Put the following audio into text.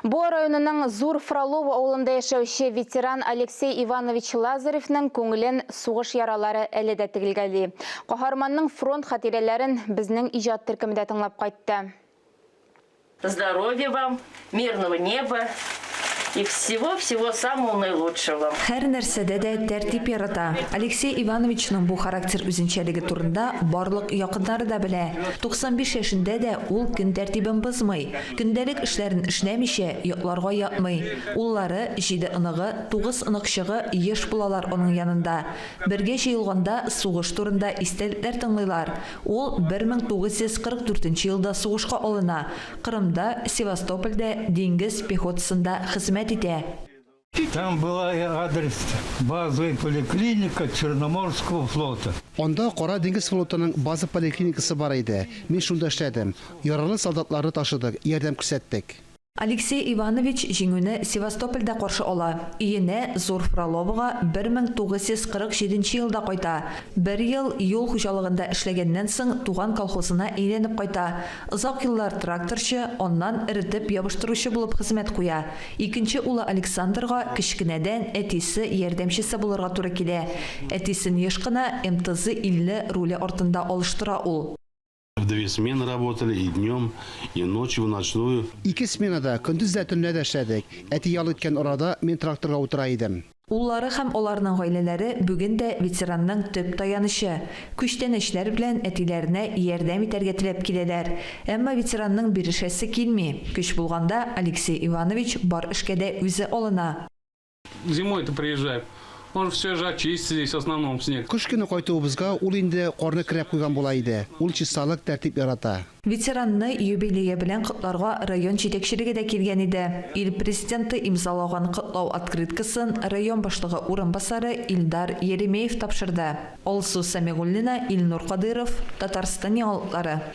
Бу районының Зур Фролов ауылында яшәүче ветеран Алексей Иванович Лазаревның көңілен сугыш яралары әле дә тегелгәли. Каһарманның фронт хатирәләрен безнең иҗат төркемендә тыңлап кайтты. Здоровья вам, мирного неба и всего-всего самого наилучшего. Һәр нәрсәдә дә тәртип ярата. Алексей Ивановичның бу характер үзенчәлеге турында барлык якыннары да белә. 95 яшендә дә ул көн тәртибен бозмый. Көндәлек эшләрен эшләмичә йокларга ятмый. Уллары 7 оныгы, 9 оныкчыгы еш булалар аның янында. Бергә җыелганда сугыш турында истәлекләр тыңлыйлар. Ул 1944 елда сугышка алына. Кырымда, Севастопольдә диңгез пехотасында хезмәт итә. Там была адрес базовая поликлиника Черноморского флота. Онда Кара диңгез флотының база поликлиникасы бар иде. Мин шунда эшләдем. Яралы солдатларны ташыдык, ярдәм күрсәттек. Алексей Иванович җиңүне Севастопольдә каршы ала. Иенә Зур Фроловга 1947 елда кайта. 1 ел юл хуҗалыгында эшләгәннән соң туган колхозына әйләнеп кайта. Озак еллар тракторчы, оннан иртеп ябыштыручы булып хезмәт куя. Икенче улы Александрга кечкенәдән әтисе ярдәмчесе булырга туры килә. Әтисен еш кына МТЗ-50 руле артында алыштыра ул. В 2 смены работали и днем, и ночью, в ночную. 2 сменада көндез дә төнлә дә эшләдек. Әти ял иткән арада мин тракторга утыра идем. Уллары һәм аларның гаиләләре бүген дә ветеранның төп таянычы. Күчтән эшләр белән әтиләренә ярдәм итәргә теләп киләләр. Әмма ветеранның бирешәсе килми. Көч булганда Алексей Иванович бар эшкә дә үзе алына. Зимой-то приезжай. Он все же очистит здесь в основном снег. Кыш көне кайтуыбызга ул инде карны крәп куйган була иде. Ул чисталык тәртип ярата. Ветеранны юбилее белән котларга район җитәкчелеге дә килгән иде. Ил президенты имзалаган котлау открыткасын район башлыгы урынбасары Илдар Еремеев тапшырды. Алсу Самигуллина, Илнур Кадыров, Татарстан яңалыклары.